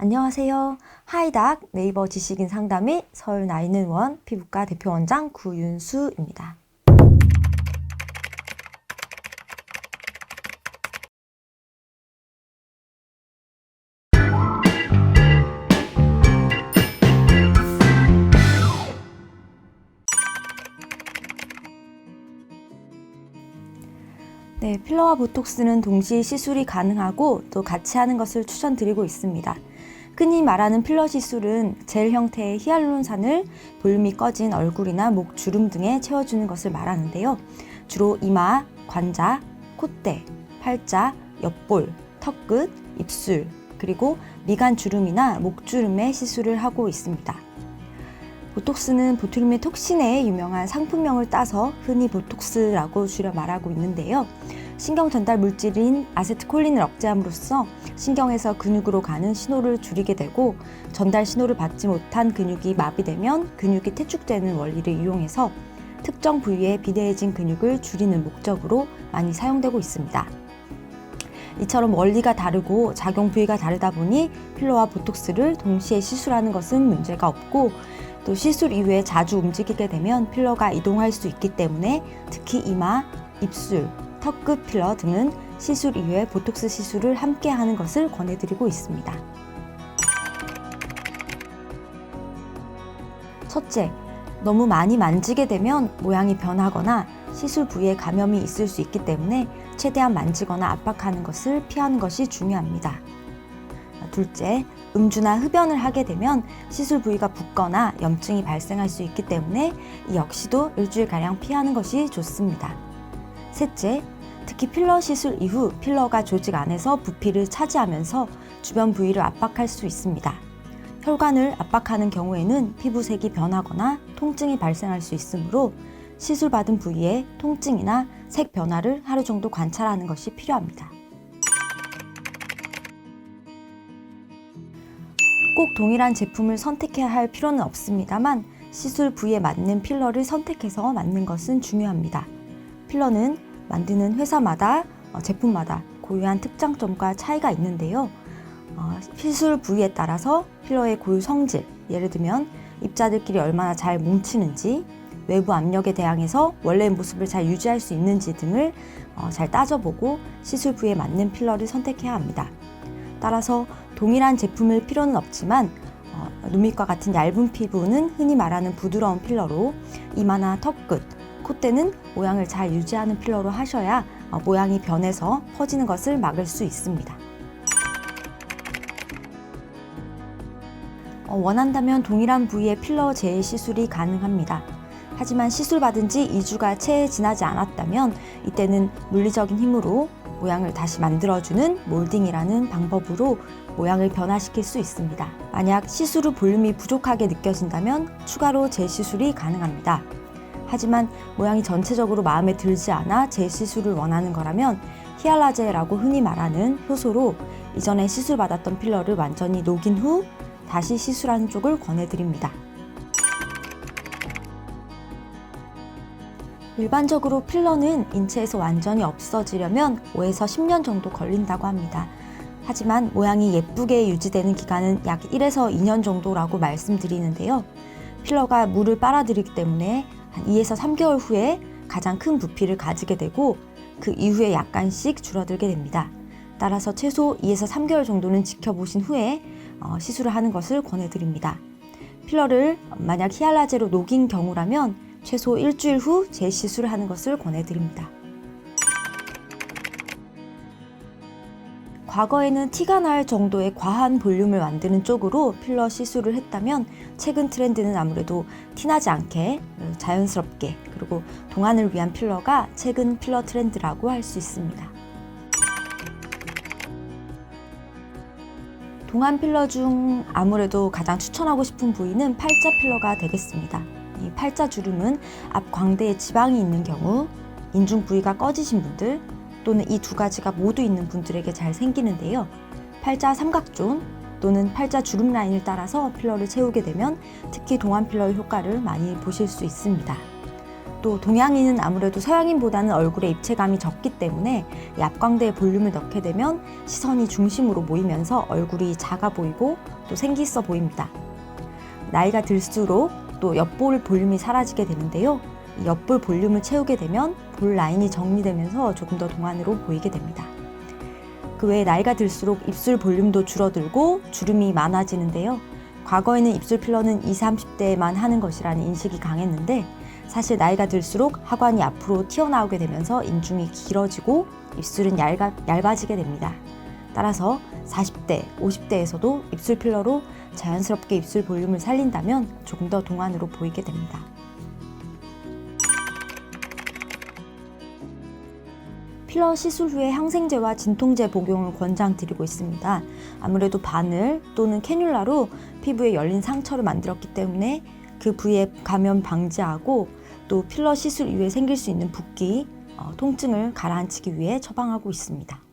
안녕하세요. 하이닥 네이버 지식인 상담의 서울 나인원 피부과 대표원장 구윤수입니다. 네, 필러와 보톡스는 동시에 시술이 가능하고 또 같이 하는 것을 추천드리고 있습니다. 흔히 말하는 필러 시술은 젤 형태의 히알루론산을 볼륨이 꺼진 얼굴이나 목 주름 등에 채워주는 것을 말하는데요. 주로 이마, 관자, 콧대, 팔자, 옆볼, 턱끝, 입술, 그리고 미간 주름이나 목 주름에 시술을 하고 있습니다. 보톡스는 보툴륨의 톡신에 유명한 상품명을 따서 흔히 보톡스라고 줄여 말하고 있는데요. 신경 전달 물질인 아세트콜린을 억제함으로써 신경에서 근육으로 가는 신호를 줄이게 되고, 전달 신호를 받지 못한 근육이 마비되면 근육이 퇴축되는 원리를 이용해서 특정 부위에 비대해진 근육을 줄이는 목적으로 많이 사용되고 있습니다. 이처럼 원리가 다르고 작용 부위가 다르다 보니 필러와 보톡스를 동시에 시술하는 것은 문제가 없고, 또 시술 이후에 자주 움직이게 되면 필러가 이동할 수 있기 때문에 특히 이마, 입술, 턱끝 필러 등은 시술 이후에 보톡스 시술을 함께 하는 것을 권해드리고 있습니다. 첫째, 너무 많이 만지게 되면 모양이 변하거나 시술 부위에 감염이 있을 수 있기 때문에 최대한 만지거나 압박하는 것을 피하는 것이 중요합니다. 둘째, 음주나 흡연을 하게 되면 시술 부위가 붓거나 염증이 발생할 수 있기 때문에 이 역시도 일주일가량 피하는 것이 좋습니다. 셋째, 특히 필러 시술 이후 필러가 조직 안에서 부피를 차지하면서 주변 부위를 압박할 수 있습니다. 혈관을 압박하는 경우에는 피부색이 변하거나 통증이 발생할 수 있으므로 시술받은 부위의 통증이나 색 변화를 하루 정도 관찰하는 것이 필요합니다. 꼭 동일한 제품을 선택해야 할 필요는 없습니다만 시술 부위에 맞는 필러를 선택해서 맞는 것은 중요합니다. 필러는 만드는 회사마다 제품마다 고유한 특장점과 차이가 있는데요. 시술 부위에 따라서 필러의 고유 성질, 예를 들면 입자들끼리 얼마나 잘 뭉치는지, 외부 압력에 대항해서 원래의 모습을 잘 유지할 수 있는지 등을 잘 따져보고 시술 부위에 맞는 필러를 선택해야 합니다. 따라서 동일한 제품일 필요는 없지만 눈밑과 같은 얇은 피부는 흔히 말하는 부드러운 필러로, 이마나 턱끝, 콧대는 모양을 잘 유지하는 필러로 하셔야 모양이 변해서 퍼지는 것을 막을 수 있습니다. 원한다면 동일한 부위의 필러 제일 시술이 가능합니다. 하지만 시술받은 지 2주가 채 지나지 않았다면 이때는 물리적인 힘으로 모양을 다시 만들어주는 몰딩이라는 방법으로 모양을 변화시킬 수 있습니다. 만약 시술 후 볼륨이 부족하게 느껴진다면 추가로 재시술이 가능합니다. 하지만 모양이 전체적으로 마음에 들지 않아 재시술을 원하는 거라면 히알라제라고 흔히 말하는 효소로 이전에 시술받았던 필러를 완전히 녹인 후 다시 시술하는 쪽을 권해드립니다. 일반적으로 필러는 인체에서 완전히 없어지려면 5에서 10년 정도 걸린다고 합니다. 하지만 모양이 예쁘게 유지되는 기간은 약 1에서 2년 정도라고 말씀드리는데요. 필러가 물을 빨아들이기 때문에 한 2에서 3개월 후에 가장 큰 부피를 가지게 되고 그 이후에 약간씩 줄어들게 됩니다. 따라서 최소 2에서 3개월 정도는 지켜보신 후에 시술을 하는 것을 권해드립니다. 필러를 만약 히알라제로 녹인 경우라면 최소 일주일 후 재시술을 하는 것을 권해드립니다. 과거에는 티가 날 정도의 과한 볼륨을 만드는 쪽으로 필러 시술을 했다면 최근 트렌드는 아무래도 티나지 않게 자연스럽게, 그리고 동안을 위한 필러가 최근 필러 트렌드라고 할 수 있습니다. 동안 필러 중 아무래도 가장 추천하고 싶은 부위는 팔자 필러가 되겠습니다. 이 팔자 주름은 앞 광대에 지방이 있는 경우, 인중 부위가 꺼지신 분들 또는 이 두 가지가 모두 있는 분들에게 잘 생기는데요. 팔자 삼각존 또는 팔자 주름 라인을 따라서 필러를 채우게 되면 특히 동안 필러의 효과를 많이 보실 수 있습니다. 또 동양인은 아무래도 서양인보다는 얼굴에 입체감이 적기 때문에 이 앞광대에 볼륨을 넣게 되면 시선이 중심으로 모이면서 얼굴이 작아 보이고 또 생기 있어 보입니다. 나이가 들수록 또 옆볼 볼륨이 사라지게 되는데요. 이 옆볼 볼륨을 채우게 되면 볼 라인이 정리되면서 조금 더 동안으로 보이게 됩니다. 그 외에 나이가 들수록 입술 볼륨도 줄어들고 주름이 많아지는데요. 과거에는 입술 필러는 20, 30대에만 하는 것이라는 인식이 강했는데 사실 나이가 들수록 하관이 앞으로 튀어나오게 되면서 인중이 길어지고 입술은 얇아지게 됩니다. 따라서 40대, 50대에서도 입술 필러로 자연스럽게 입술 볼륨을 살린다면 조금 더 동안으로 보이게 됩니다. 필러 시술 후에 항생제와 진통제 복용을 권장드리고 있습니다. 아무래도 바늘 또는 캐뉼라로 피부에 열린 상처를 만들었기 때문에 그 부위에 감염 방지하고 또 필러 시술 이후에 생길 수 있는 붓기, 통증을 가라앉히기 위해 처방하고 있습니다.